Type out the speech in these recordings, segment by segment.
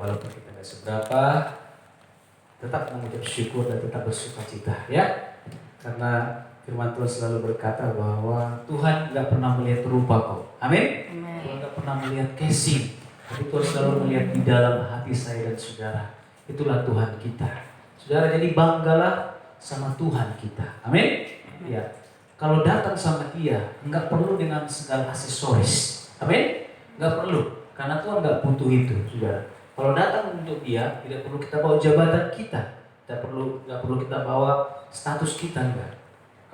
walaupun kita nggak seberapa, tetap mengucap syukur dan tetap bersukacita, ya. Karena firman Tuhan selalu berkata bahwa Tuhan nggak pernah melihat rupa kau. Amin. Tuhan nggak pernah melihat casing, tapi Tuhan selalu melihat di dalam hati saya dan saudara. Itulah Tuhan kita. Saudara, jadi banggalah sama Tuhan kita. Amin. Ya. Kalau datang sama Dia, nggak perlu dengan segala aksesoris. Amin. Nggak perlu, karena Tuhan nggak butuh itu, saudara. Kalau datang untuk Dia, tidak perlu kita bawa jabatan kita, nggak perlu kita bawa status kita, enggak.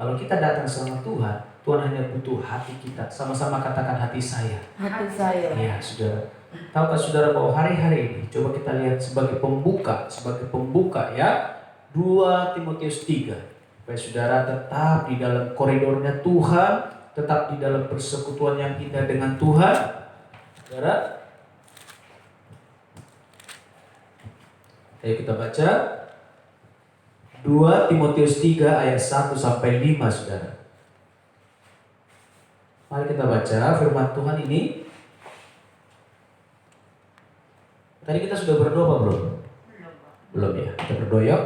Kalau kita datang sama Tuhan, Tuhan hanya butuh hati kita. Sama-sama katakan hati saya. Hati saya. Ya, saudara. Tahukah saudara bahwa hari-hari ini, coba kita lihat sebagai pembuka ya, 2 Timotius 3. Supaya saudara tetap di dalam koridornya Tuhan, tetap di dalam persekutuan yang indah dengan Tuhan. Saudara, ayo kita baca 2 Timotius 3 ayat 1 sampai 5, saudara. Mari kita baca firman Tuhan ini. Tadi kita sudah berdoa apa belum? Belum ya. Kita berdoa yuk.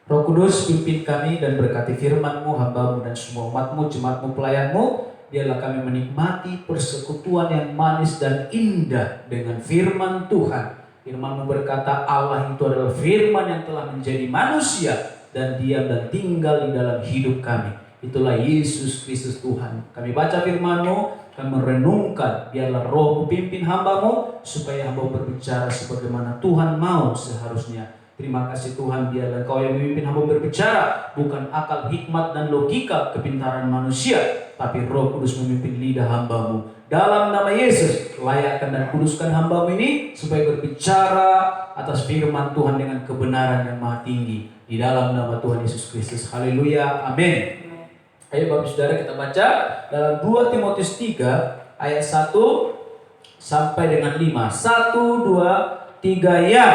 Roh Kudus, pimpin kami dan berkati firman-Mu, hamba-Mu dan semua umat-Mu, jemaat-Mu, pelayan-Mu. Biarlah kami menikmati persekutuan yang manis dan indah dengan firman Tuhan. Firman-Mu berkata Allah itu adalah firman yang telah menjadi manusia dan diam dan tinggal di dalam hidup kami. Itulah Yesus Kristus Tuhan. Kami baca firman-Mu, kami merenungkan. Biarlah Roh-Mu pimpin hamba-Mu supaya hamba berbicara sebagaimana Tuhan mau seharusnya. Terima kasih Tuhan, biarlah Kau yang memimpin hamba berbicara, bukan akal, hikmat dan logika kepintaran manusia, tapi Roh Kudus memimpin lidah hamba-Mu. Dalam nama Yesus, layakkan dan kuduskan hamba-Mu ini supaya berbicara atas firman Tuhan dengan kebenaran yang maha tinggi. Di dalam nama Tuhan Yesus Kristus. Haleluya. Amin. Ayo Bapak Saudara kita baca dalam 2 Timotius 3 ayat 1 sampai dengan 5. 1, 2, 3 ya.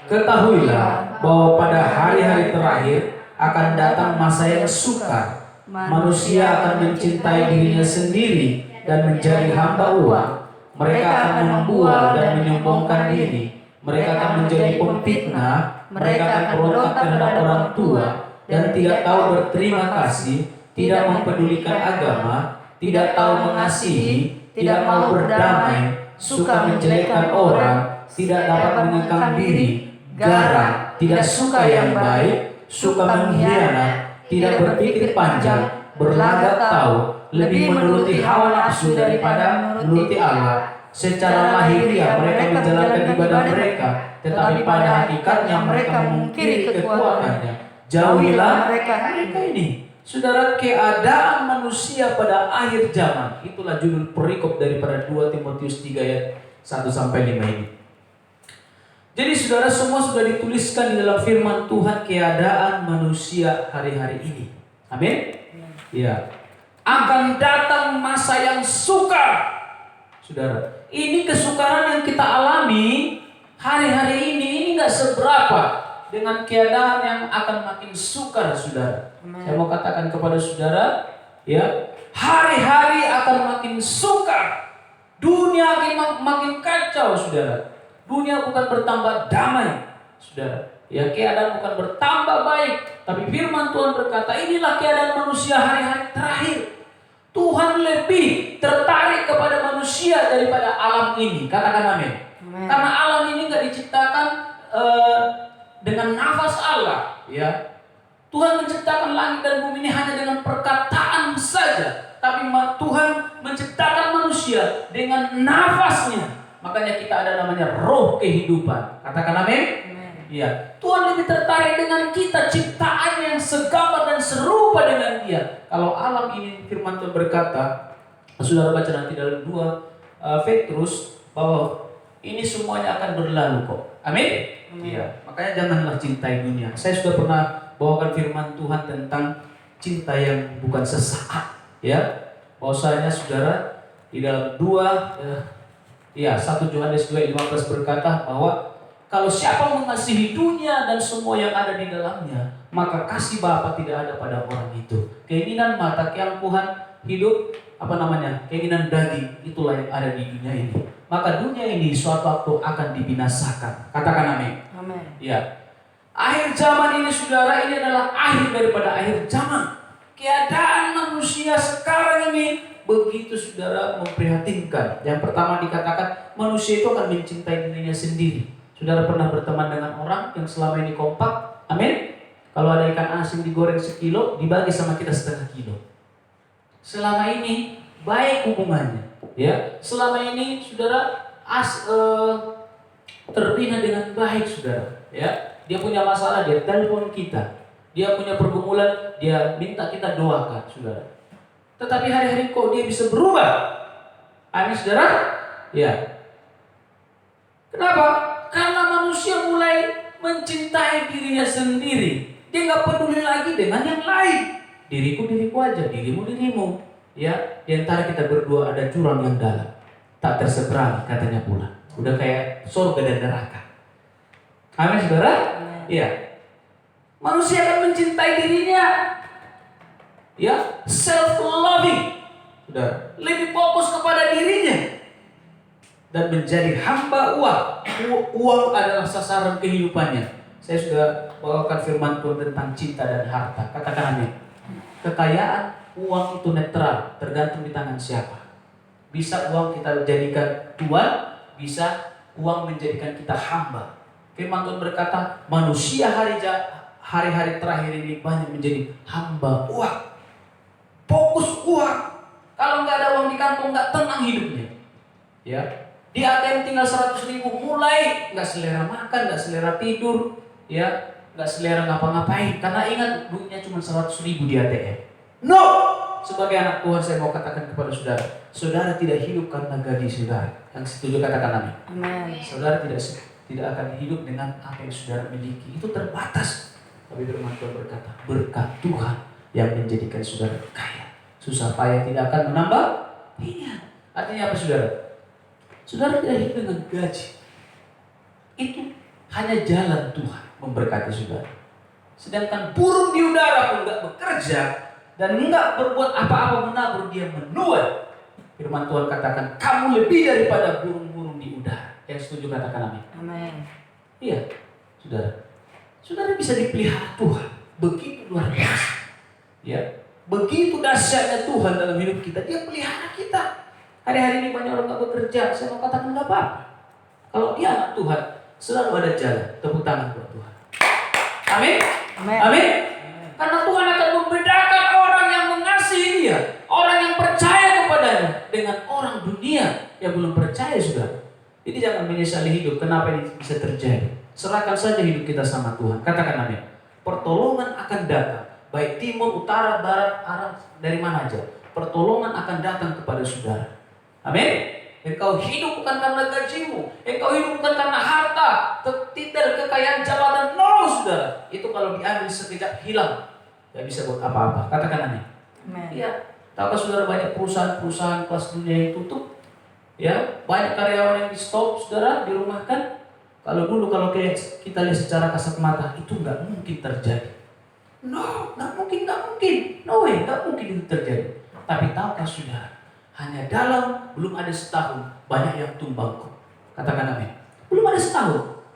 Ketahuilah bahwa pada hari-hari terakhir akan datang masa yang sukar. Manusia akan mencintai dirinya sendiri dan menjadi hamba uang. Mereka akan membual dan menyombongkan diri. Mereka akan menjadi pemfitnah. Mereka akan berontak terhadap orang tua dan tidak tahu berterima kasih, tidak mempedulikan agama, tidak tahu mengasihi, tidak mau berdamai, suka menjelekkan orang, tidak dapat mengekang diri, garang, tidak suka yang baik, suka mengkhianat, tidak berpikir panjang, berlagak tahu, lebih menuruti hawa nafsu daripada menuruti Allah. Secara lahiriah mereka menjalankan ibadah mereka, tetapi pada hakikatnya mereka memungkiri kekuatannya. Jauhilah mereka ini. Saudara, keadaan manusia pada akhir zaman. Itulah judul perikop daripada 2 Timotius 3 ayat 1 sampai 5 ini. Jadi saudara, semua sudah dituliskan di dalam firman Tuhan keadaan manusia hari-hari ini. Amin? Ya. Akan datang masa yang sukar. Saudara, ini kesukaran yang kita alami hari-hari ini gak seberapa dengan keadaan yang akan makin sukar, saudara. Saya mau katakan kepada saudara, ya, hari-hari akan makin sukar. Dunia akan makin kacau, saudara. Dunia bukan bertambah damai, saudara. Ya, keadaan bukan bertambah baik, tapi firman Tuhan berkata inilah keadaan manusia hari-hari terakhir. Tuhan lebih tertarik kepada manusia daripada alam ini. Katakan amin. Karena alam ini nggak diciptakan dengan nafas Allah. Ya, Tuhan menciptakan langit dan bumi ini hanya dengan perkataan saja, tapi Tuhan menciptakan manusia dengan nafasnya. Makanya kita ada namanya roh kehidupan. Katakan amin. Ya, Tuhan lebih tertarik dengan kita, ciptaan yang segambar dan serupa dengan Dia. Kalau alam ini firman Tuhan berkata, saudara baca nanti dalam 2 Petrus bahwa ini semuanya akan berlalu kok. Amin. Iya. Makanya janganlah cintai dunia. Saya sudah pernah bawakan firman Tuhan tentang cinta yang bukan sesaat. Ya, bahwasanya saudara di dalam 1 Yohanes 2:15 berkata bahwa kalau siapa mengasihi dunia dan semua yang ada di dalamnya, maka kasih Bapa tidak ada pada orang itu. Keinginan mata, keangkuhan hidup, keinginan daging, itulah yang ada di dunia ini. maka dunia ini suatu waktu akan dibinasakan. Katakan amin. Amin. Ya. Akhir zaman ini saudara, ini adalah akhir daripada akhir zaman. Keadaan manusia sekarang ini begitu saudara memprihatinkan. Yang pertama dikatakan manusia itu akan mencintai dirinya sendiri. Saudara pernah berteman dengan orang yang selama ini kompak? Amin. Kalau ada ikan asin digoreng 1 kilo, dibagi sama kita 1/2 kilo. Selama ini baik hubungannya, ya. Selama ini saudara terbina dengan baik, saudara, ya. Dia punya masalah, dia telepon kita. Dia punya pergumulan, dia minta kita doakan, saudara. Tetapi hari-hari kok dia bisa berubah? Amin, saudara? Ya. Kenapa? Karena manusia mulai mencintai dirinya sendiri. Dia nggak peduli lagi dengan yang lain. Diriku aja, dirimu. Ya, di antara kita berdua ada jurang yang dalam, tak terseberangi, katanya pula. Udah kayak surga dan neraka. Amin, saudara? Iya. Manusia akan mencintai dirinya. Ya, self-loving. Sudah, lebih fokus kepada dirinya dan menjadi hamba uang. Uang adalah sasaran kehidupannya. Saya sudah bawakan firman Tuhan tentang cinta dan harta. Katakan amin. Kekayaan, uang itu netral, tergantung di tangan siapa. Bisa uang kita jadikan tuan, bisa uang menjadikan kita hamba. Firman Tuhan berkata, manusia hari-hari terakhir ini banyak menjadi hamba uang. Fokus uang. Kalau nggak ada uang di kantong, nggak tenang hidupnya. Ya, di ATM tinggal 100.000, mulai nggak selera makan, nggak selera tidur, ya, nggak selera ngapa-ngapain. Karena ingat, duitnya cuma 100.000 di ATM. No! Sebagai anak Tuhan, saya mau katakan kepada saudara, saudara tidak hidup karena gaji saudara. Yang setuju katakan amin. Amin. Saudara tidak akan hidup dengan apa yang saudara miliki. Itu terbatas. Tapi firman Tuhan berkata, berkat Tuhan yang menjadikan saudara kaya. Susah payah tidak akan menambah ini. Artinya apa, saudara? Saudara tidak hidup dengan gaji. Itu hanya jalan Tuhan memberkati saudara. Sedangkan burung di udara pun nggak bekerja dan nggak berbuat apa-apa menabur, dia menuai. Firman Tuhan katakan, kamu lebih daripada burung-burung di udara. Yang setuju katakan amin. Amin. Iya, saudara. Saudara bisa dipelihara Tuhan. Begitu luar biasa. Ya, begitu dahsyatnya Tuhan dalam hidup kita. Dia pelihara kita. Hari-hari ini banyak orang nggak bekerja. Saya mau katakan nggak apa-apa. Kalau dia anak Tuhan, selalu ada jalan. Tepuk tangan buat Tuhan. Amin. Amin. Amin. Karena Tuhan akan membedakan orang yang mengasihi Dia, orang yang percaya kepadanya, dengan orang dunia yang belum percaya, saudara. Jadi jangan menyesali hidup. Kenapa ini bisa terjadi? Serahkan saja hidup kita sama Tuhan. Katakan amin. Pertolongan akan datang. Baik timur, utara, barat, arah, dari mana aja. Pertolongan akan datang kepada saudara. Amin. Engkau hidup bukan karena gajimu. Engkau hidup bukan karena harta, titel, kekayaan, jabatan. No, saudara. Itu kalau diambil sekejap hilang. Gak bisa buat apa-apa. Katakan amin. Iya. Tahukah saudara, banyak perusahaan-perusahaan kelas dunia yang tutup? Ya, banyak karyawan yang di stop, saudara, dirumahkan. Kalau kita lihat secara kasat mata, itu nggak mungkin terjadi. No, nggak mungkin. No way, nggak mungkin itu terjadi. Tapi tahukah saudara, hanya dalam belum ada setahun banyak yang tumbang. Katakan amin. Belum ada setahun,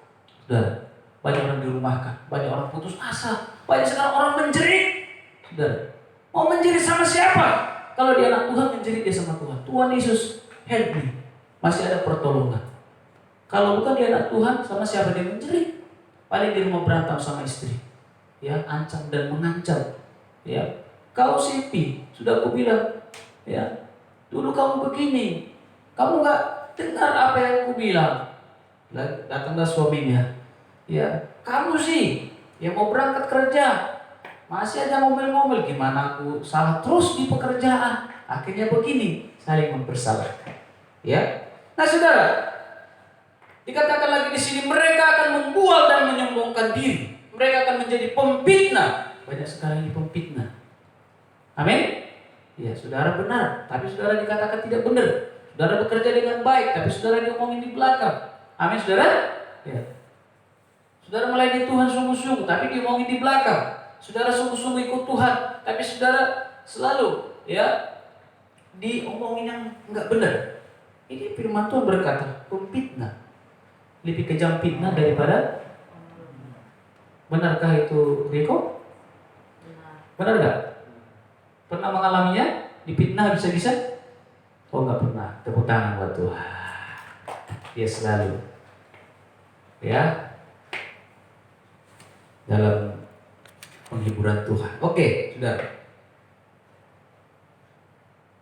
saudara, banyak orang dirumahkan, banyak orang putus asa, banyak sekarang orang menjerit. Saudara, mau menjerit sama siapa? Kalau dia anak Tuhan, menjerit dia sama Tuhan. Tuhan Yesus, help me. Masih ada pertolongan. Kalau bukan dia anak Tuhan, sama siapa dia menjerit? Paling di rumah berantem sama istri. Ya, ancam dan mengancam. Ya, kau Sipi, sudah aku bilang, ya, dulu kamu begini, kamu nggak dengar apa yang aku bilang. Datanglah suaminya. Ya, kamu sih yang mau berangkat kerja, masih aja ngomel-ngomel, gimana aku salah terus di pekerjaan. Akhirnya begini, saling mempersalahkan. Ya, nah saudara. Dikatakan lagi di sini, mereka akan membual dan menyombongkan diri. Mereka akan menjadi pemfitnah. Banyak sekali ini pemfitnah. Amin. Ya, saudara benar, tapi saudara dikatakan tidak benar. Saudara bekerja dengan baik, tapi saudara diomongin di belakang. Amin, saudara. Ya. Saudara melayani Tuhan sungguh-sungguh, tapi diomongin di belakang. Saudara sungguh-sungguh ikut Tuhan, tapi saudara selalu, ya, diomongin yang enggak benar. Ini firman Tuhan berkata, pemfitnah lebih kejam fitnah daripada. Benarkah itu, Riko? Benar nggak? Pernah mengalaminya? Difitnah bisa-bisa? Oh, nggak pernah. Tepuk tangan buat Tuhan. Dia selalu ya dalam penghiburan Tuhan. Oke, saudara.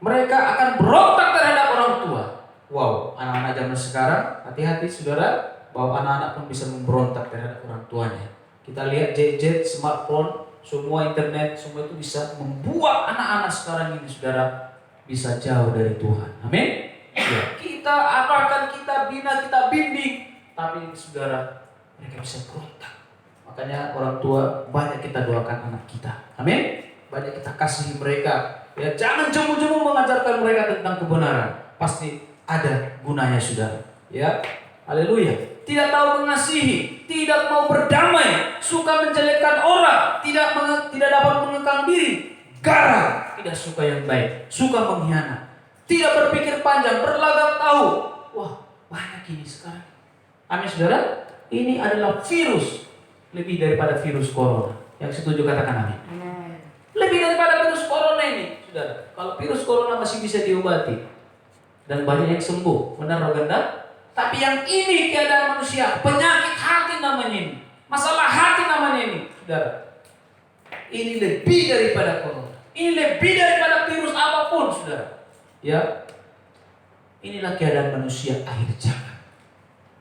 Mereka akan berontak terhadap orang tua. Wow, anak-anak zaman sekarang, hati-hati saudara, bahwa anak-anak pun bisa memberontak terhadap orang tuanya. Kita lihat gadget, smartphone, semua internet, semua itu bisa membuat anak-anak sekarang ini saudara bisa jauh dari Tuhan. Amin. Ya, kita arahkan, kita bina, kita bimbing, tapi saudara, mereka bisa berontak. Makanya orang tua banyak kita doakan anak kita. Amin. Banyak kita kasihi mereka. Ya, jangan jemu-jemu mengajarkan mereka tentang kebenaran. Pasti ada gunanya saudara. Ya, haleluya. Tidak tahu mengasihi, tidak mau berdamai, suka menjelekkan orang, tidak dapat mengekang diri, garang, tidak suka yang baik, suka mengkhianat, tidak berpikir panjang, berlagak tahu. Wah, banyak ini sekarang. Amin saudara. Ini adalah virus lebih daripada virus corona. Yang setuju katakan amin. Lebih daripada virus corona ini, saudara. Kalau virus corona masih bisa diobati dan banyak yang sembuh, benar Roganda? Tapi yang ini keadaan manusia, penyakit hati namanya ini, masalah hati namanya ini, saudara. Ini lebih daripada corona, ini lebih daripada virus apapun, saudara. Ya, inilah keadaan manusia akhir zaman.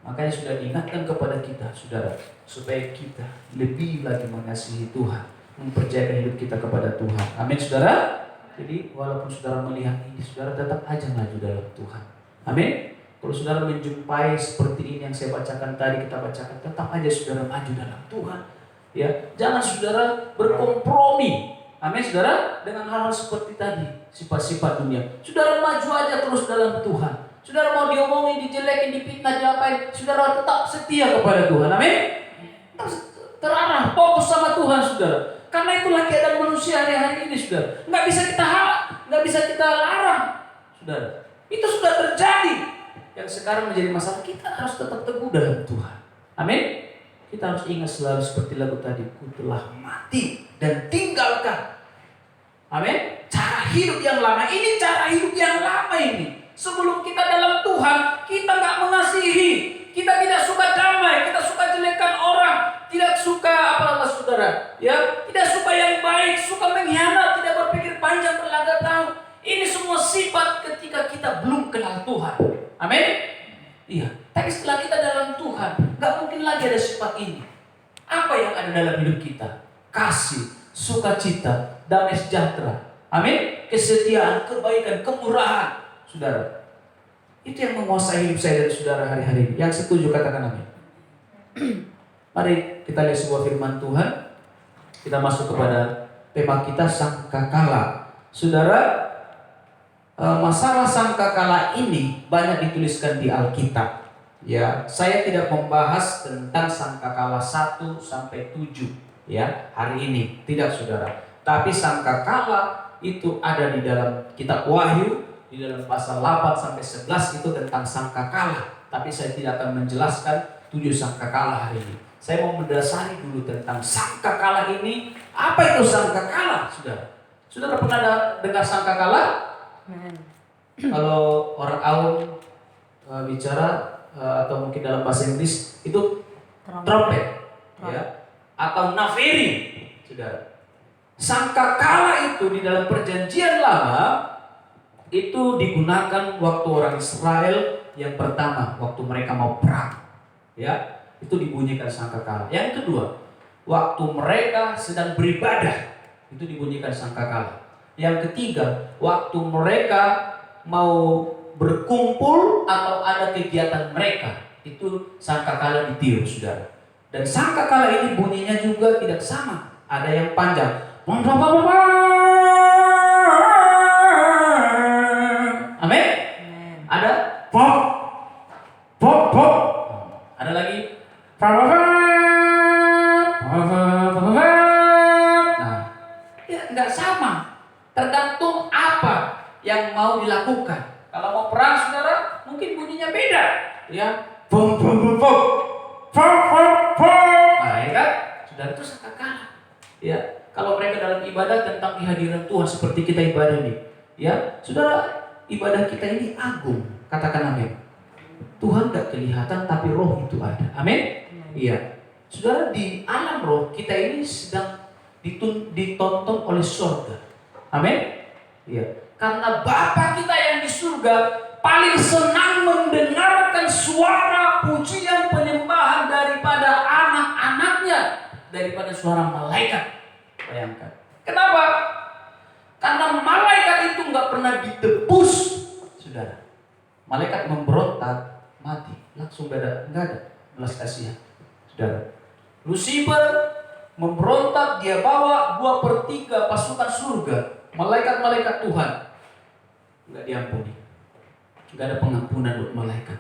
Makanya sudah diingatkan kepada kita, saudara, supaya kita lebih lagi mengasihi Tuhan, mempercayakan hidup kita kepada Tuhan. Amin, saudara. Jadi walaupun saudara melihat ini, saudara tetap aja maju dalam Tuhan. Amin. Kalau saudara menjumpai seperti ini yang saya bacakan tadi, kita bacakan, tetap aja saudara maju dalam Tuhan. Ya, jangan saudara berkompromi. Amin, saudara, dengan hal-hal seperti tadi, sifat-sifat dunia. Saudara maju aja terus dalam Tuhan. Saudara mau diomongin, dijelekin, dipitnah, diapain, saudara tetap setia kepada Tuhan. Amin. Terarah, fokus sama Tuhan, saudara. Karena itulah keadaan manusia hari-hari ini, saudara. Nggak bisa kita larang, saudara. Itu sudah terjadi. Yang sekarang menjadi masalah, kita harus tetap teguh dalam Tuhan. Amin. Kita harus ingat selalu seperti lagu tadi, ku telah mati dan tinggalkan. Amin. Cara hidup yang lama. Ini cara hidup yang lama ini. Sebelum kita dalam Tuhan, kita nggak mengasihi. Kita tidak suka damai, kita suka jelekan orang, tidak suka apa saudara, ya, tidak suka yang baik, suka mengkhianat, tidak berpikir panjang, berlagak tahu. Ini semua sifat ketika kita belum kenal Tuhan. Amin. Iya. Tapi setelah kita dalam Tuhan, nggak mungkin lagi ada sifat ini. Apa yang ada dalam hidup kita? Kasih, sukacita, damai sejahtera. Amin. Kesetiaan, kebaikan, kemurahan, saudara. Itu yang menguasai hidup saya dan saudara hari-hari ini. Yang setuju katakan amin. Mari kita lihat sebuah firman Tuhan. Kita masuk kepada tema kita, sangkakala. Saudara, masalah sangkakala ini banyak dituliskan di Alkitab. Ya, saya tidak membahas tentang sangkakala 1 sampai 7 ya hari ini, tidak saudara. Tapi sangkakala itu ada di dalam kitab Wahyu. Di dalam pasal 8 sampai 11 itu tentang sangkakala. Tapi saya tidak akan menjelaskan 7 sangkakala hari ini. Saya mau mendasari dulu tentang sangkakala ini. Apa itu sangkakala, saudara? Saudara pernah dengar sangkakala? Kalau orang awam bicara atau mungkin dalam bahasa Inggris itu trumpet, ya, atau nafiri, saudara. Sangkakala itu di dalam perjanjian lama itu digunakan waktu orang Israel yang pertama, waktu mereka mau perang, ya, itu dibunyikan sangkakala. Yang kedua, waktu mereka sedang beribadah, itu dibunyikan sangkakala. Yang ketiga, waktu mereka mau berkumpul atau ada kegiatan mereka, itu sangkakala ditiup, saudara. Dan sangkakala ini bunyinya juga tidak sama. Ada yang panjang, amin. Ada pop, pop, pop. Ada lagi nah, ya nggak sama. Tergantung apa yang mau dilakukan. Kalau mau perang, saudara, mungkin Ya, bom bom bom bom. Bom bom bom. Nah, ya kan? Saudara, itu sangkakala. Ya, kalau mereka dalam ibadah tentang kehadiran Tuhan seperti kita ibadah nih. Ya, saudara, ibadah kita ini agung. Katakan amin. Tuhan gak kelihatan tapi roh itu ada. Amin. Iya. Saudara, di alam roh kita ini sedang ditonton oleh surga. Amin. Iya. Karena Bapa kita yang di surga paling senang mendengarkan suara pujian penyembahan daripada anak-anaknya, daripada suara malaikat. Bayangkan. Kenapa? Karena malaikat itu nggak pernah ditebus, saudara. Malaikat memberontak, mati, langsung nggak ada belas kasihan, saudara. Lucifer memberontak, dia bawa 2/3 pasukan surga, malaikat-malaikat Tuhan, nggak diampuni, nggak ada pengampunan buat malaikat.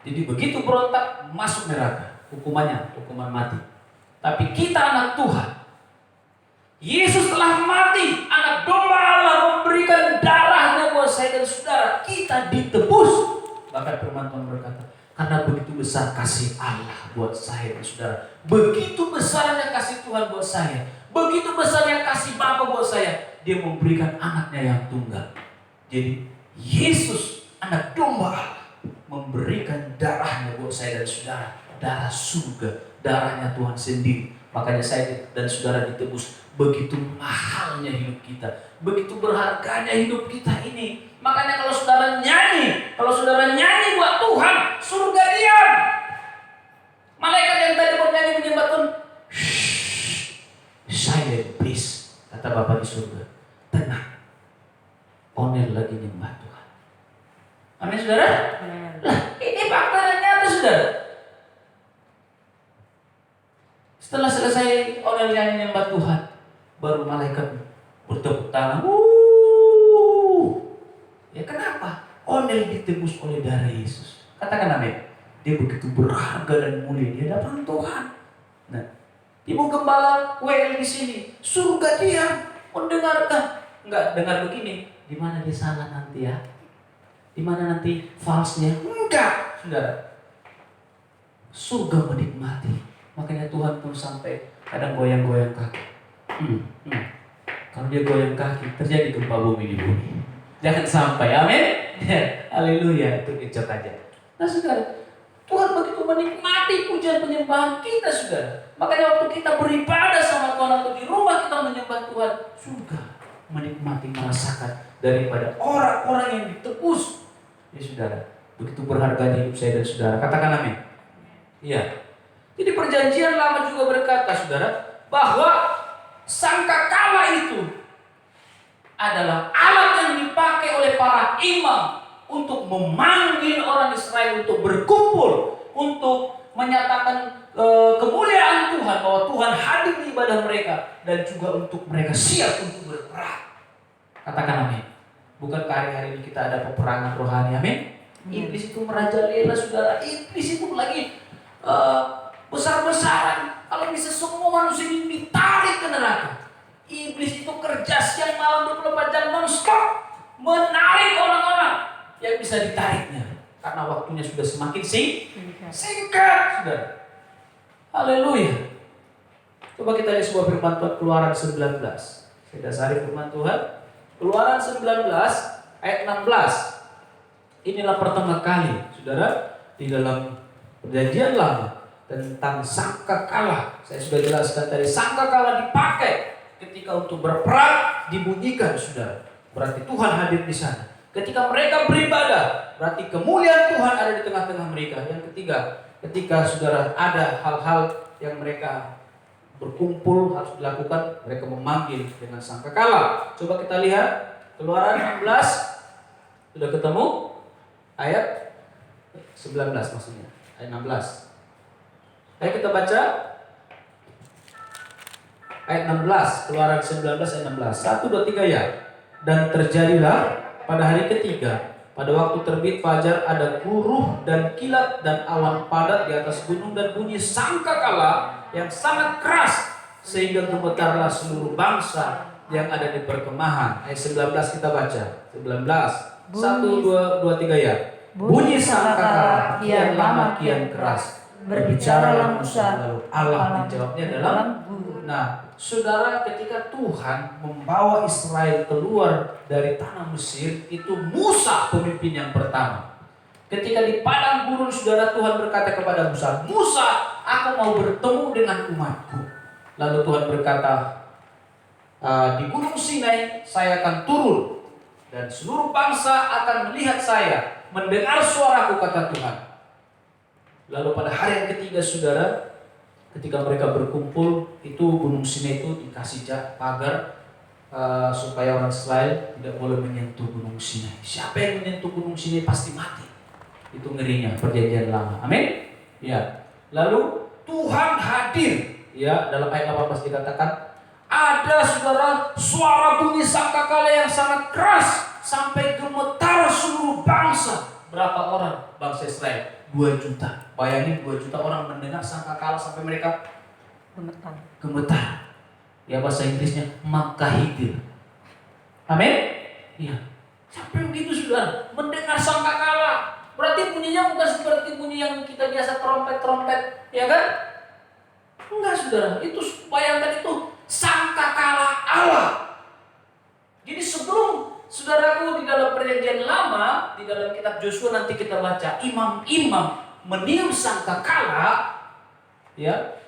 Jadi begitu berontak, masuk neraka, hukumannya hukuman mati. Tapi kita anak Tuhan, Yesus telah mati, anak domba Allah memberikan darahnya buat saya dan saudara. Kita ditebus. Bahkan firman Tuhan berkata, karena begitu besar kasih Allah buat saya dan saudara. Begitu besarnya kasih Tuhan buat saya. Begitu besarnya kasih Bapa buat saya. Dia memberikan anaknya yang tunggal. Jadi Yesus, anak domba Allah, memberikan darahnya buat saya dan saudara. Darah surga, darahnya Tuhan sendiri. Makanya saya dan saudara ditebus. Begitu mahalnya hidup kita, begitu berharganya hidup kita ini. Makanya kalau saudara nyanyi buat Tuhan, surga diam. Malaikat yang tadi bernyanyi menyembah Tuhan, silent please, kata Bapa di surga, tenang. Onel lagi nyembah Tuhan. Amin saudara? Lah, ini fakta dan nyata saudara. Setelah selesai Onel nyanyi nyembah Tuhan, baru malaikat bertepuk tangan. Ya kenapa? Onel ditebus oleh darah Yesus. Katakan amin. Dia begitu berharga dan mulia di hadapan Tuhan. Nah, Ibu Gembala WL di sini, surga diam, mendengarkan. Enggak dengar begini. Di mana dia salah nanti ya? Di mana nanti falsenya? Enggak, saudara. Surga menikmati. Makanya Tuhan pun sampai kadang goyang-goyang kaki. Kalau dia goyang kaki, terjadi gempa bumi di bumi. Jangan sampai, amin. Haleluya, itu kecot aja. Nah saudara, Tuhan begitu menikmati pujian penyembahan kita saudara. Makanya waktu kita beribadah sama Tuhan atau di rumah kita menyembah Tuhan, surga menikmati, merasakan daripada orang-orang yang ditebus. Ya saudara, begitu berharga hidup saya dan saudara. Katakan amin. Iya. Jadi perjanjian lama juga berkata saudara, bahwa sangkakala itu adalah alat yang dipakai oleh para imam untuk memanggil orang Israel untuk berkumpul, untuk menyatakan kemuliaan Tuhan, bahwa Tuhan hadir di ibadah mereka, dan juga untuk mereka siap untuk berperang. Katakan amin. Bukankah hari-hari ini kita ada peperangan rohani, amin? Iblis itu merajalela saudara. Iblis itu lagi besar-besaran. Kalau bisa semua manusia ini ditarik ke neraka. Iblis itu kerja siang malam 24 jam non-stop, menarik orang-orang yang bisa ditariknya. Karena waktunya sudah semakin singkat sudah. Haleluya. Coba kita lihat sebuah firman Tuhan, Keluaran 19. Saya dasari firman Tuhan. Keluaran 19 ayat 16. Inilah pertama kali saudara di dalam perjanjian lama tentang sangkakala. Saya sudah jelaskan tadi, sangkakala dipakai ketika untuk berperang, dibunyikan saudara. Berarti Tuhan hadir di sana. Ketika mereka beribadah, berarti kemuliaan Tuhan ada di tengah-tengah mereka. Yang ketiga, ketika saudara ada hal-hal yang mereka berkumpul harus dilakukan, mereka memanggil dengan sangkakala. Coba kita lihat Keluaran 16. Sudah ketemu? Ayat 19 maksudnya. Ayat 16. Ayo kita baca ayat 16, Keluaran 19 ayat 16. 1, 2, 3 ya. Dan terjadilah pada hari ketiga, pada waktu terbit fajar, ada guruh dan kilat dan awan padat di atas gunung, dan bunyi sangkakala yang sangat keras, sehingga gemetarlah seluruh bangsa yang ada di perkemahan. Ayat 19 kita baca. 19. 1, 2, 3 ya. Bunyi sangkakala kian lama kian keras. Berbicaralah Musa, lalu Allah menjawabnya dalam gurun. Nah, saudara, ketika Tuhan membawa Israel keluar dari tanah Mesir, itu Musa pemimpin yang pertama. Ketika di padang gurun, saudara, Tuhan berkata kepada Musa, Musa, aku mau bertemu dengan umatku. Lalu Tuhan berkata, di gunung Sinai saya akan turun, dan seluruh bangsa akan melihat saya, mendengar suaraku, kata Tuhan. Lalu pada hari yang ketiga, saudara, ketika mereka berkumpul, itu gunung Sinai itu dikasih pagar supaya orang Israel tidak boleh menyentuh gunung Sinai. Siapa yang menyentuh gunung Sinai pasti mati. Itu ngerinya perjanjian lama. Amin. Ya. Lalu Tuhan hadir. Ya, dalam ayat 18 dikatakan, ada, saudara, suara bunyi sangkakala yang sangat keras sampai gemetar seluruh bangsa. Berapa orang bangsa Israel? 2 juta. Bayangin 2 juta orang mendengar sangkakala sampai mereka gemetar. Ya, bahasa Inggrisnya makahidir. Amin? Iya. Sampai begitu, saudara, mendengar sangkakala. Berarti bunyinya bukan seperti bunyi yang kita biasa trompet-trompet, ya kan? Enggak, saudara. Itu bayangkan, itu sangkakala Allah. Jadi sebelum, saudaraku, di dalam perjanjian lama, di dalam kitab Yosua nanti kita baca, imam-imam meniup sangkakala, ya,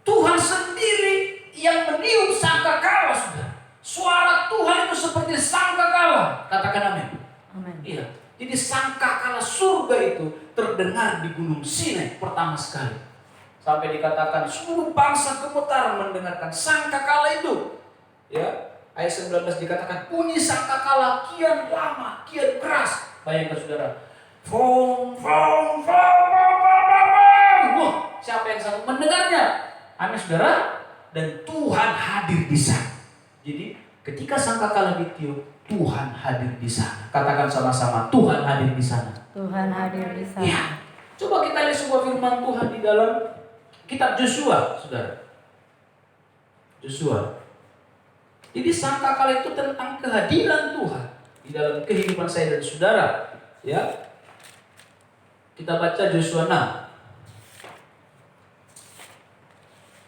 Tuhan sendiri yang meniup sangkakala, saudara. Suara Tuhan itu seperti sangkakala. Katakan amin. Amin. Iya. Jadi sangkakala surga itu terdengar di gunung Sinai pertama sekali. Sampai dikatakan seluruh bangsa gemetar mendengarkan sangkakala itu. Ya, ayat 19 dikatakan bunyi sangkakala kian lama, kian keras. Bayangkan, saudara. Fong, fong, fong, fong, fong, fong. Wah, siapa yang sanggup mendengarnya? Amin, saudara. Dan Tuhan hadir di sana. Jadi ketika sangkakala ditiup, Tuhan hadir di sana. Katakan sama-sama, Tuhan hadir di sana. Tuhan hadir di sana. Ya. Coba kita lihat sebuah firman Tuhan di dalam kitab Yosua, saudara. Yosua. Jadi sangkakala itu tentang kehadiran Tuhan di dalam kehidupan saya dan saudara. Ya. Kita baca Yosua 6.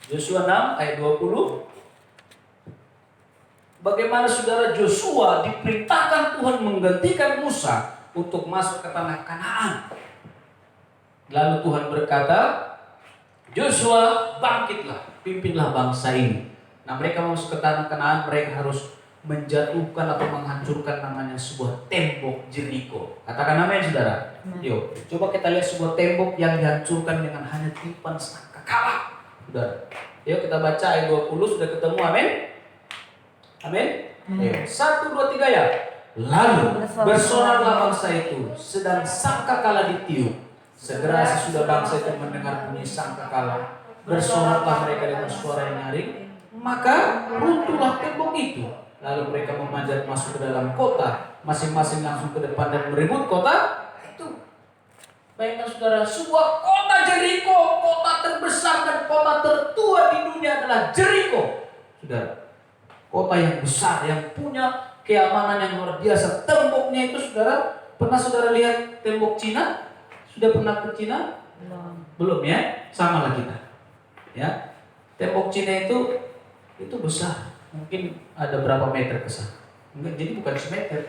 Yosua 6 ayat 20. Bagaimana, saudara, Yosua diperintahkan Tuhan menggantikan Musa untuk masuk ke tanah Kanaan. Lalu Tuhan berkata, Yosua, bangkitlah, pimpinlah bangsa ini. Nah, mereka masuk ke tanah Kanaan, mereka harus menjatuhkan atau menghancurkan namanya sebuah tembok Jeriko. Katakan amin, saudara. Yuk, coba kita lihat sebuah tembok yang dihancurkan dengan hanya tiupan sangkakala. Saudara. Yuk kita baca ayat 20, sudah ketemu, amin? Amin. Ayo, 1, 2, 3 ya. Lalu bersoraklah bangsa itu, sedang sangkakala ditiup. Segera sesudah bangsa itu mendengar bunyi sangkakala, bersoraklah mereka dengan suara yang nyaring. Maka runtuhlah tembok itu. Lalu mereka memanjat masuk ke dalam kota, masing-masing langsung ke depan dan merebut kota itu. Bayangkan, saudara, sebuah kota Jeriko, kota terbesar dan kota tertua di dunia adalah Jeriko, saudara. Kota yang besar, yang punya keamanan yang luar biasa. Temboknya itu, saudara, pernah saudara lihat tembok Cina? Sudah pernah ke Cina? Belum ya? Sama lah kita. Ya, tembok Cina itu besar. Mungkin ada berapa meter kesana? Enggak, jadi bukan semeter.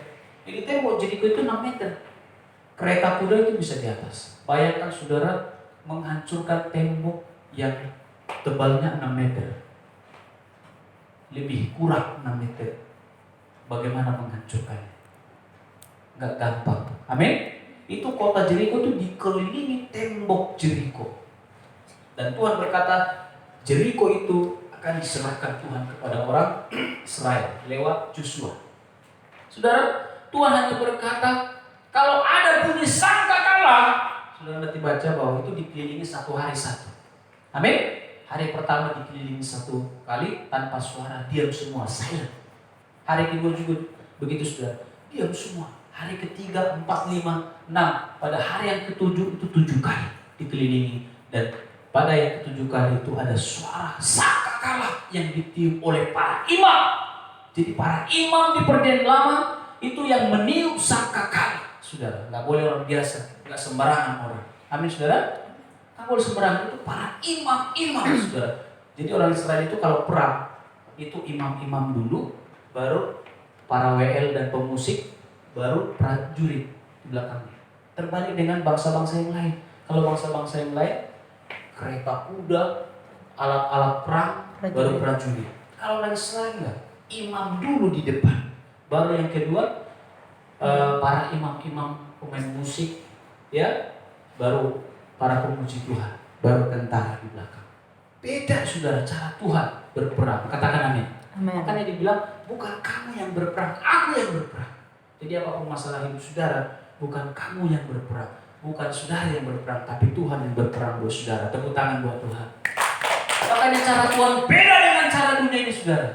Jadi tembok Jeriko itu 6 meter. Kereta kuda itu bisa di atas. Bayangkan, saudara, menghancurkan tembok yang tebalnya 6 meter. Lebih kurang 6 meter. Bagaimana menghancurkannya? Enggak gampang. Amin. Itu kota Jeriko itu dikelilingi tembok Jeriko. Dan Tuhan berkata, Jeriko itu akan diserahkan Tuhan kepada orang Israel lewat Yosua. Saudara, Tuhan hanya berkata, kalau ada bunyi sangkakala, saudara nanti baca bahwa itu dikelilingi 1 hari 1. Amin. Hari pertama dikelilingi 1 kali tanpa suara, diam semua, silent. Hari kedua juga begitu, saudara, diam semua. Hari ketiga, 4, 5, 6. Pada hari yang ke-7 itu 7 kali dikelilingi. Dan pada yang ke-7 kali itu ada suara sangkakala yang ditiup oleh para imam. Jadi para imam di perjanjian lama itu yang meniup sangkakala. saudara. Nggak boleh orang biasa, nggak sembarangan orang. Amin, saudara. Nggak boleh sembarangan, itu para imam-imam, saudara. Jadi orang Israel itu kalau perang, itu imam-imam dulu, baru para WL dan pemusik, baru prajurit di belakangnya. Terbalik dengan bangsa-bangsa yang lain. Kalau bangsa-bangsa yang lain, kereta kuda, alat-alat perang, baru prajurit. Kalau orang Israel enggak, imam dulu di depan, baru yang kedua para imam-imam pemain musik, ya, baru para pemuji Tuhan, baru tentara di belakang. Beda, saudara, cara Tuhan berperang. Katakan amin. Makanya dibilang, bukan kamu yang berperang, aku yang berperang. Jadi apapun masalah hidup saudara, bukan kamu yang berperang, bukan saudara yang berperang, tapi Tuhan yang berperang buat saudara. Tepuk tangan buat Tuhan. Makanya cara Tuhan beda dengan cara dunia ini, saudara.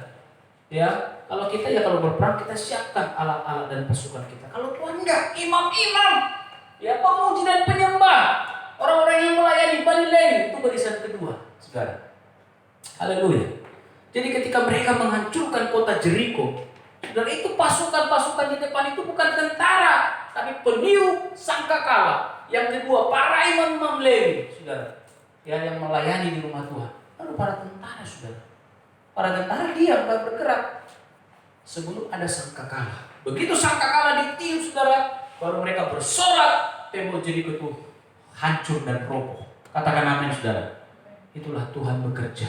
Ya, kalau kita kalau berperang kita siapkan alat-alat dan pasukan kita. Kalau Tuhan enggak, imam-imam, ya, pemuji dan penyembah, orang-orang yang melayani Bali itu barisan kedua, saudara. Haleluya. Jadi ketika mereka menghancurkan kota Jeriko, saudara, itu pasukan-pasukan di depan itu bukan tentara, tapi peniup sangkakala. Yang kedua, para imam-imam Lewi, saudara, ya, yang melayani di rumah Tuhan. Lalu para tentara, saudara. Para tentara diam, tidak bergerak sebelum ada sangkakala. Begitu sangkakala ditiup, saudara, baru mereka bersorak, tembok Jeriko itu hancur dan roboh. Katakan amin, saudara. Itulah Tuhan bekerja.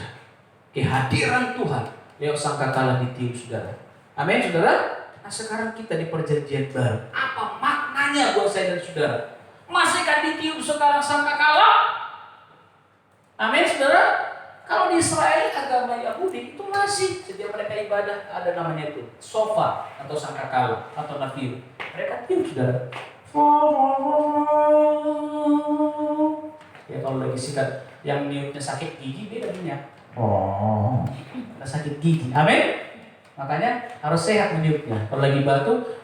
Kehadiran Tuhan lewat sangkakala ditiup, saudara. Amin, saudara. Nah, sekarang kita di perjanjian baru. Apa maknanya buat saya dan saudara? Masihkah ditiup sekarang sangkakala? Amin, saudara. Kalau di Israel agama Yahudi itu masih setiap mereka ibadah ada namanya itu sofa atau sangkakala atau nafiu. Mereka tiup, saudara. Ya, kalau lagi sikat yang niupnya sakit gigi beda minyak. Karena sakit gigi. Amin. Makanya harus sehat meniupnya. Kalau lagi batuk,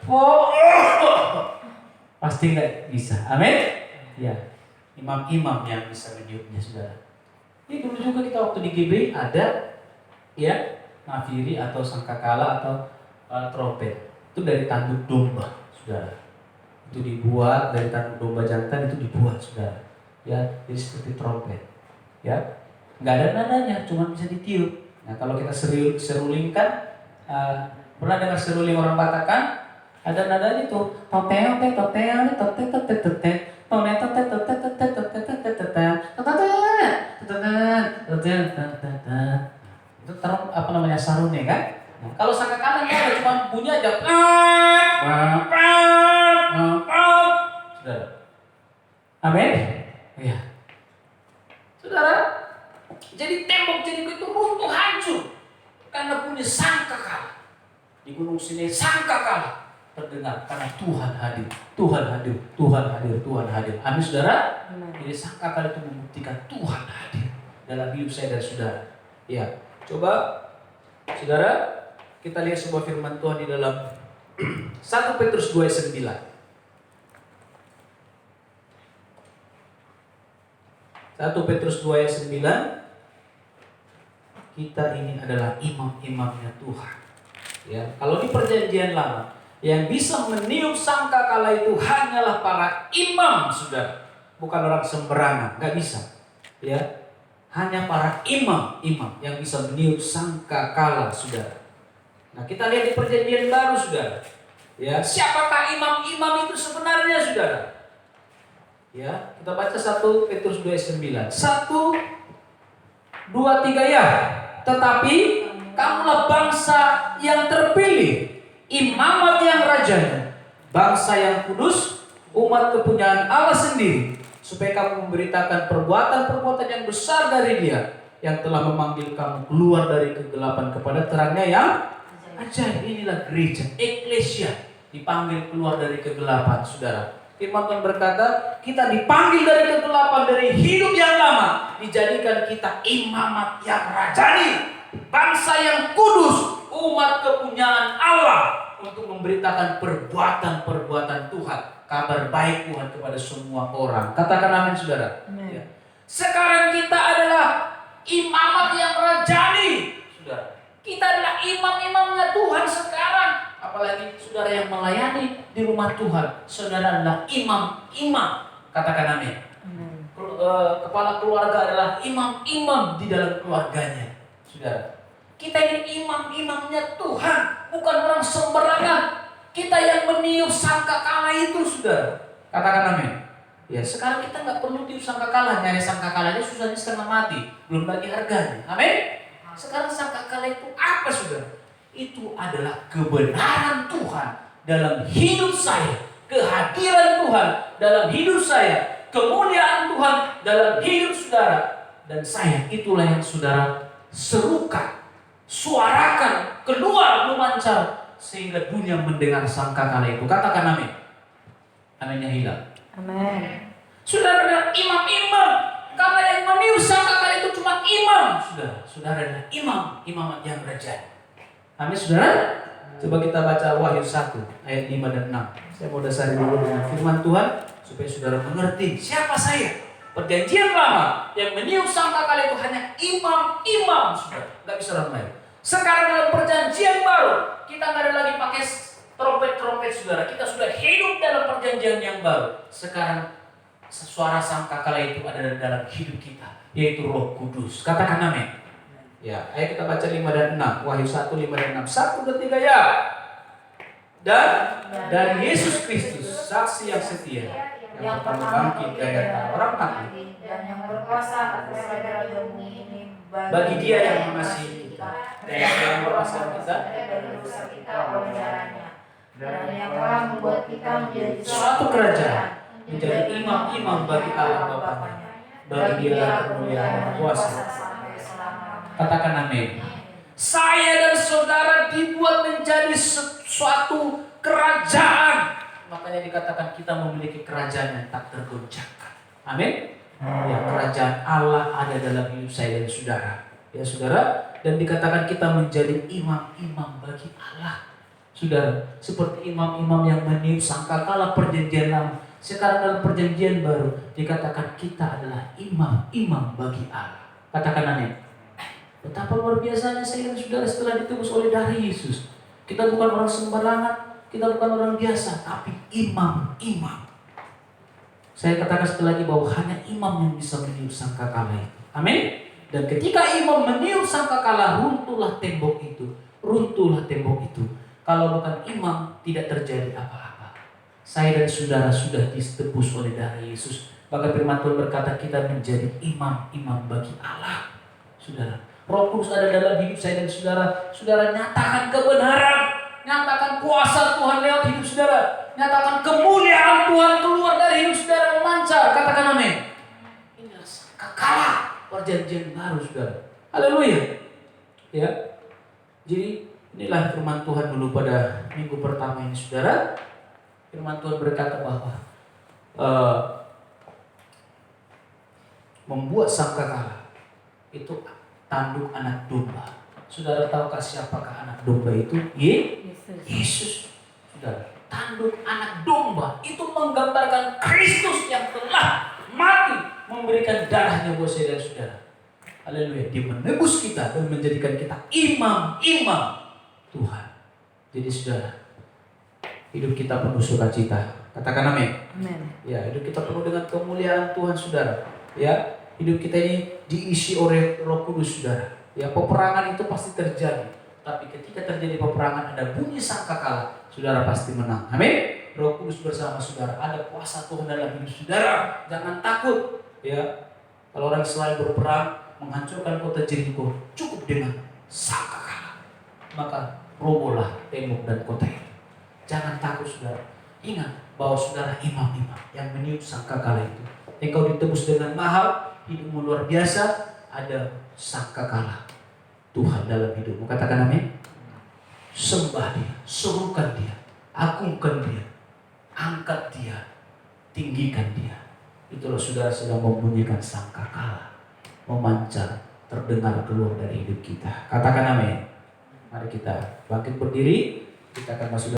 pasti nggak bisa. Amin. Ya, imam-imam yang bisa meniupnya, saudara. Ini dulu juga kita waktu di GB ada, ya, nafiri atau sangkakala atau trompet. Itu dari tanduk domba, saudara. Itu dibuat dari tanduk domba jantan, itu dibuat, saudara. Ya, jadi seperti trompet. Ya, nggak ada nadanya, cuma bisa ditiup. Nah, kalau kita serulingkan, pernah dengar seruling orang Batak kan? Ada nadanya tuh, toteo te toteo te toteo te toteo. Itu apa namanya, sarunnya kan? Nah, kalau sangkakala nggak ada, cuma bunyi aja. Saudara. Amin. Iya. Saudara, jadi tembok Jeriko itu runtuh hancur karena bunyi sangkakala. Di Gunung Sinai sangkakala terdengar karena Tuhan hadir, Tuhan hadir, Tuhan hadir, Tuhan hadir. Amin, saudara. Jadi sangkakala itu membuktikan Tuhan hadir dalam hidup saya dan saudara. Ya, coba saudara kita lihat sebuah firman Tuhan di dalam 1 Petrus 2 ayat 9. 1 Petrus 2 ayat 9. Kita ini adalah imam-imamnya Tuhan. Ya, kalau di perjanjian lama yang bisa meniup sangkakala itu hanyalah para imam, saudara. Bukan orang sembarangan, nggak bisa. Ya, hanya para imam yang bisa meniup sangkakala, saudara. Nah, kita lihat di perjanjian baru, saudara. Ya, siapakah imam-imam itu sebenarnya, saudara? Ya, kita baca 1 Petrus 2 ayat 9. 1, 2, 3 ya. Tetapi kamulah bangsa yang terpilih, imamat yang rajanya, bangsa yang kudus, umat kepunyaan Allah sendiri, supaya kamu memberitakan perbuatan-perbuatan yang besar dari Dia yang telah memanggil kamu keluar dari kegelapan kepada terangnya yang ajaib. Inilah gereja, eklesia, dipanggil keluar dari kegelapan, saudara. Firman Tuhan berkata, kita dipanggil dari kegelapan, dari hidup yang lama, dijadikan kita imamat yang rajani, bangsa yang kudus, umat kepunyaan Allah, untuk memberitakan perbuatan-perbuatan Tuhan, kabar baik Tuhan kepada semua orang. Katakan amin, saudara. Ya. Sekarang kita adalah imamat yang rajani, saudara. Kita adalah imam-imamnya Tuhan sekarang. apalagi saudara yang melayani di rumah Tuhan, saudara adalah imam-imam. Katakan amin. Kepala keluarga adalah imam-imam di dalam keluarganya. Saudara, kita ini imam-imamnya Tuhan, bukan orang sembarangan. Kita yang meniup sangkakala itu, saudara. Katakan amin. Ya, sekarang kita nggak perlu tiup sangkakala. Nyari sangkakalanya susahnya setengah mati, belum lagi harganya. Amin. Sekarang sangkakala itu apa, saudara? Itu adalah kebenaran Tuhan dalam hidup saya, kehadiran Tuhan dalam hidup saya, kemuliaan Tuhan dalam hidup saudara. Dan saya, itulah yang saudara serukan, suarakan, keluar memancar, sehingga dunia mendengar sangkakala itu. Katakan amin. Aminnya hilang. Amin. Saudara adalah imam-imam. Karena yang meniup sangkakala itu cuma imam. Saudara adalah imam yang berjaya. Amin, saudara. Coba kita baca Wahyu 1 ayat 5 dan 6. Saya mau dasari dulu dengan firman Tuhan supaya saudara mengerti siapa saya. Perjanjian lama yang meniup sangkakala itu hanya imam-imam, saudara. Gak bisa orang lain. Sekarang dalam perjanjian baru, kita gak ada lagi pakai trompet-trompet, saudara. Kita sudah hidup dalam perjanjian yang baru. Sekarang suara sangkakala itu ada dalam hidup kita, yaitu Roh Kudus. Katakan amin. Ya, ayo kita baca 5 dan 6. Wahyu 1, 5 dan 6. 1 dan 3 ya. Dan Yesus Kristus, saksi yang setia, yang pertama bangkit dari antara orang mati, dan yang berkuasa atas segala bumi ini, bagi Dia yang mengasihi kita dan yang melepaskan kita dari dosa kita oleh darahnya, dan yang telah membuat kita menjadi suatu kerajaan, menjadi imam-imam bagi Allah Bapanya. Bagi Dia kemuliaan dan kuasa. Katakan amin. Saya dan saudara dibuat menjadi suatu kerajaan. Makanya dikatakan kita memiliki kerajaan yang tak tergoncangkan. Amin. Ya, kerajaan Allah ada dalam hidup saya dan saudara. Ya, saudara. Dan dikatakan kita menjadi imam-imam bagi Allah. Saudara, seperti imam-imam yang meniup sangkakala perjanjian lama. Sekarang dalam perjanjian baru dikatakan kita adalah imam-imam bagi Allah. Katakan amin. Betapa luar biasanya saya dan saudara setelah ditebus oleh darah Yesus. Kita bukan orang sembarangan, kita bukan orang biasa, tapi imam-imam. Saya katakan sekali lagi bahwa hanya imam yang bisa meniup sangkakala itu. Amin. Dan ketika imam meniup sangkakala, runtuhlah tembok itu. Runtuhlah tembok itu. Kalau bukan imam, tidak terjadi apa-apa. Saya dan saudara sudah ditebus oleh darah Yesus. Maka firman Tuhan berkata kita menjadi imam-imam bagi Allah. Saudara, Roh Kudus ada dalam hidup saya dan saudara. Saudara nyatakan kebenaran, nyatakan kuasa Tuhan lewat hidup saudara, nyatakan kemuliaan Tuhan keluar dari hidup saudara memancar. Katakan amin. Inilah sangkakala perjanjian baru, saudara. Haleluya. Ya. Jadi inilah firman Tuhan dulu pada minggu pertama ini, saudara. Firman Tuhan berkata bahwa membuat sangkakala itu tanduk anak domba. Saudara tahukah siapakah anak domba itu? Yesus. Saudara, tanduk anak domba itu menggambarkan Kristus yang telah mati memberikan darahnya buat saya dan saudara. Haleluya. Dia menebus kita dan menjadikan kita imam-imam Tuhan. Jadi saudara, hidup kita penuh sukacita. Katakan amin. Amin. Ya, hidup kita penuh dengan kemuliaan Tuhan, saudara. Ya, hidup kita ini diisi oleh Roh Kudus, saudara. Ya, peperangan itu pasti terjadi. Tapi ketika terjadi peperangan, ada bunyi sangkakala, saudara pasti menang. Amin. Roh Kudus bersama saudara. Ada kuasa Tuhan dalam hidup saudara. Jangan takut. Ya, kalau orang selain berperang menghancurkan kota Jeriko, cukup dengan sangkakala, maka robohlah tembok dan kota itu. Jangan takut, saudara. Ingat bahwa saudara imam-imam yang meniup sangkakala itu. Engkau ditebus dengan mahal. Hidupmu luar biasa, ada sangkakala Tuhan dalam hidupmu. Katakan amin. Sembah Dia, serukan Dia, agungkan Dia, angkat Dia, tinggikan Dia. Itulah saudara sedang membunyikan sangkakala, memancar, terdengar keluar dari hidup kita. Katakan amin. Mari kita bangkit berdiri, kita akan masuk